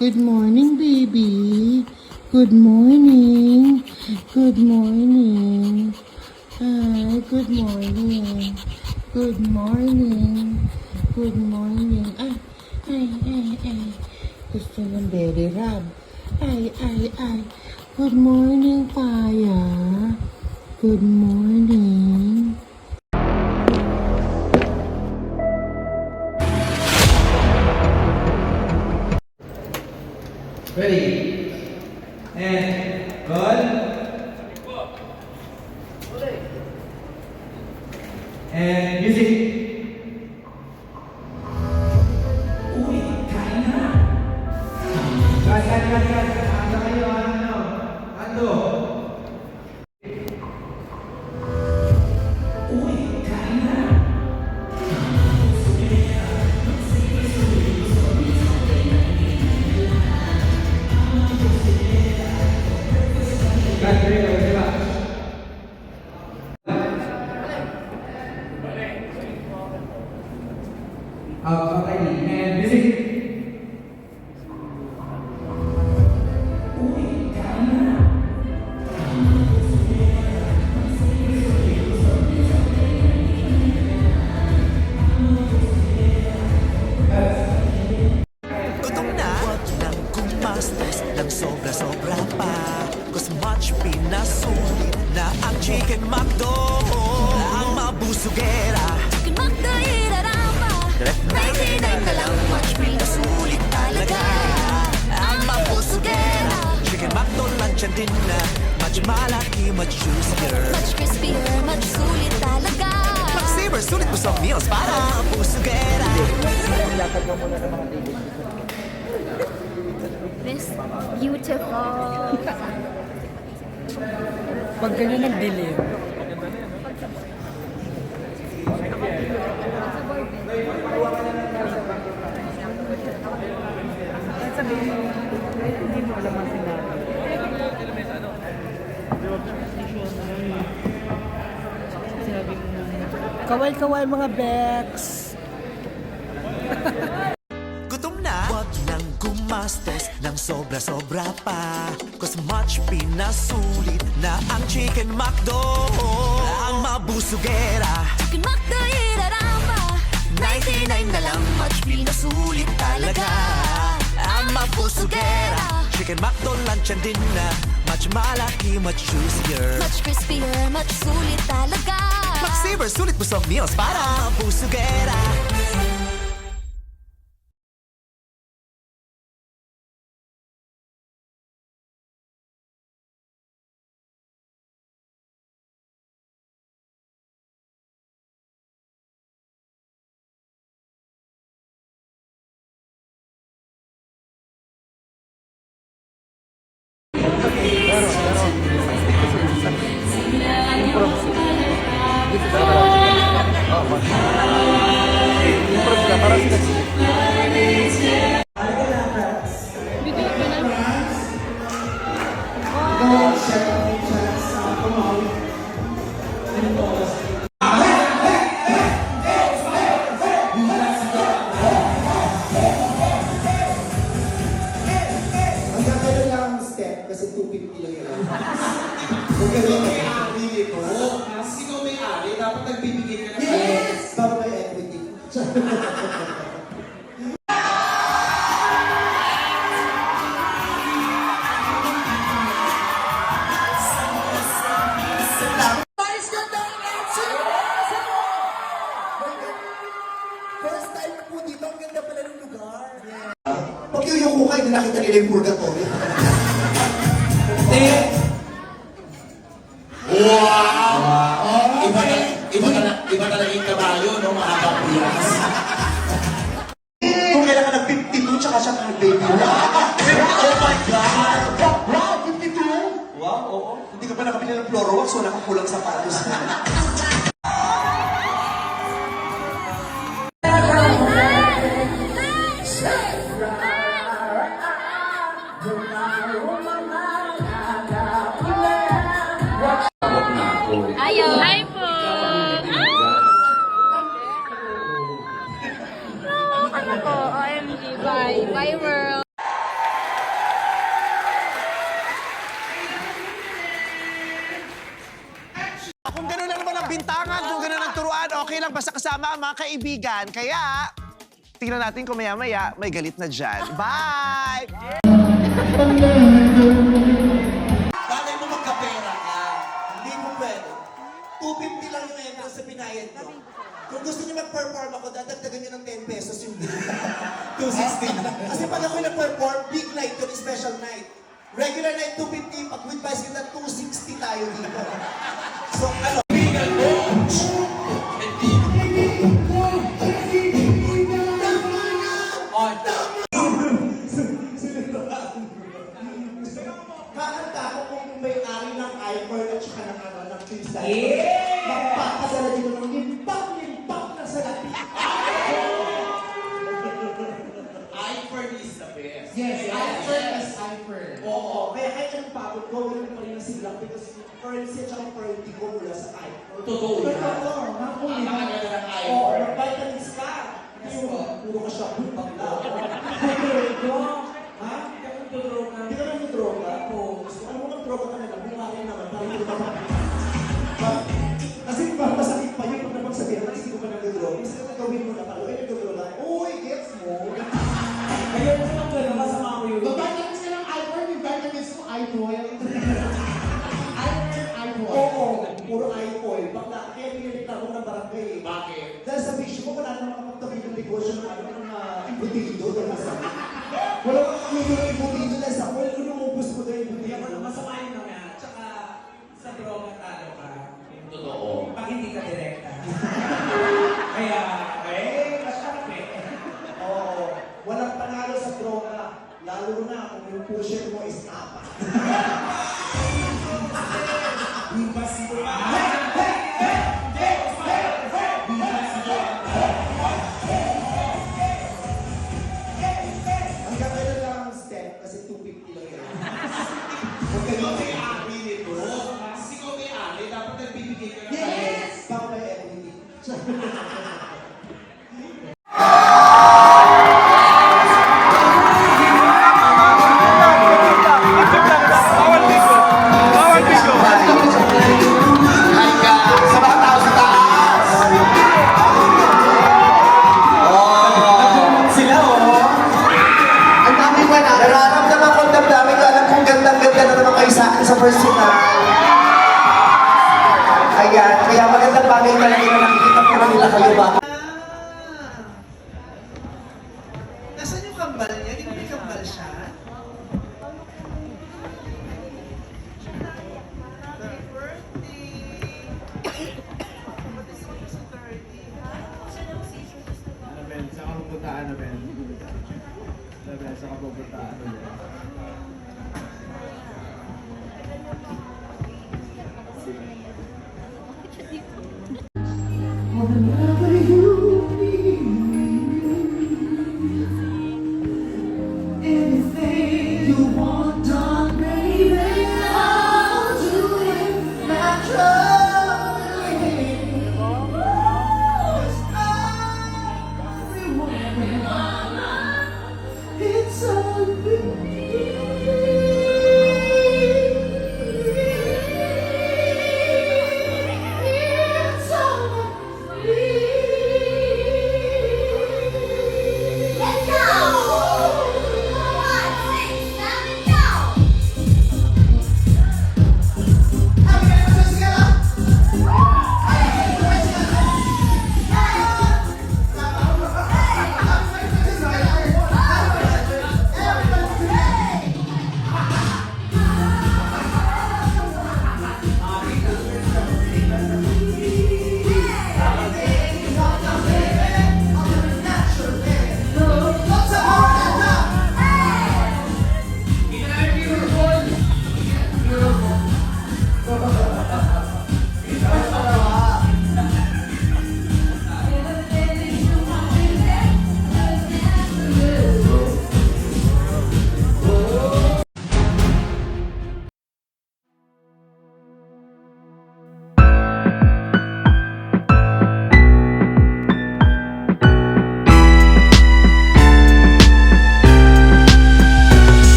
Good morning, baby. Good morning. Good morning. Hi, good morning. Good morning. Good morning. Ay. Gusto ng belly rub. Ay. Good morning, Paya. Good morning. Ready? And roll. And music. Uy, kain na. Cut. Ano kayo? Ando. Uy, kain na. Okay, and music. Uy, kain na. Gutom na, wag nang gumastos ng sobra-sobra pa. Cause much pinasulit na ang Chicken McDo. Ang mabusugera, Chicken McDo, irarama. 99 na lang, much pinasulit talaga. ang mabusugera. Chicken McDo, lunch and dinner. Much malaki, much juicier. Much crispier, much sulit talaga. Mag-saver, sulit mo sa meals para mabusugera. This beautiful. Pag ganyan nag-delay. Kahit sabihin mo, hindi mo alam ang sinabi. Sinabi mo, kaway-kaway mga Bex. Gutom na, wag nang gumastos ng sobra-sobra pa. Cause much pinasulit na ang Chicken McDo. Ang mabusugera, Chicken McDo, irarama. 99 na lang, much pinasulit talaga. Ang mabusugera, Chicken McDo, lunch and dinner. Much malaki, much juicier. Much crispier, much sulit talaga. Mag-saver, sulit mo sa meals para mabusugera. Ang gagawin lang ang step kasi 250 lang yun. Kung gano'n may-ari ito, kasi ikaw may-ari, dapat nagbibigay ka na para may equity. First time po dito, ang ganda pala ng lugar. Pag yung kayo, nakita nila yung purgatorio. Wow! Iba talaga yung kabayo, no? Mahabang piyas. Kung kailan ka nag-52, tsaka siya nag-baby. Oh my God! Wow, 52? Wow, oo. Hindi ka pa nakabili ng Florowax, wala kang kulang sa palos. Ayo. Hi po. Ano po? OMG. Bye. Bye world. Kung gano'n lang naman ang bintangan, kung gano'n ang turuan, okay lang basta kasama ang mga kaibigan. Kaya, tingnan natin kung maya-maya may galit na dyan. Bye! Bakit mo magkapera ka? Hindi mo pwede. 250 lang yung entrance sa binayad nyo. Kung gusto niyo mag-perform ako, dadagdagan niyo ng 10 pesos yung bill. 260 lang. Kasi pag ako nag-perform, big night yun, special night. Regular night, 250. Pag with bicycle na, 260 tayo dito. So, ano? Kakanta ko kung may-ari ng iPhone at saka ng ano, ng freestyle. Magpapasala dito ng limpak na sa labi. iPhone is the best. Yes, iPhone is iPhone. Oo, kaya kahit anong pagod ko, wala pa rin ang silang because currency at saka currency ko mula sa iPhone. Totoo yan. Totoo, ang makaganda ng iPhone. Oo, mag-vitamins ka. Puro ka siya, bumbag na. Ha? Hindi ka naman droga? Oo. Ano mo ng droga ka na lang? Bumakin naman. Parang hindi ka kasi parang masakit pa yun. Pag naman sabihin, kasi hindi ko pa nag-droga. Kasi kung gawin mo na pala, ay nag-droga. Uy, gets mo? Ayun ko lang gano'n, masama ko yun. Vitamins ka ng iPhone, yung vitamins mo, iPhone. iPhone. Oo, puro iPhone. Bakla, kaya pinilit ako ng barangay. Bakit? Dahil sa vision mo, wala namang kapagtabi ng negosyo ng ano, ng ibutido. Dahil sa wala kang kamito ng ibutido dahil sa well, lumubos ko dahil ibutido. Masama yun naman. Tsaka sa droga talo ka. Totoo. Pag hindi ka direkta. Kaya, masarap eh. Oo, walang panalo sa droga. Lalo na kung yung pusher mo is tapa. Bibas mo pa. Hanggang kailan lang ang step kasi 250 lang yun. Huwag kayo May-ari nito. Kasi ikaw may-ari, dapat nagbibigay ka ng yes! Baka may equity. Sila ang dami ko na. Nararamdaman ko ang damdamin ko. Alam kong gandang-ganda na naman kayo sa akin sa personal. Ayan, kaya magandang bagay talaga na nakikita po nila kayo ba? Nasaan yung kambal niya? Hindi ko may kambal siya. Happy birthday! Patis ko sa 30. Ano, Ben? Saan ka pupunta? Ano, Ben? Ano, Ben? Saan ka pupunta? Ano, Ben? Anything you want.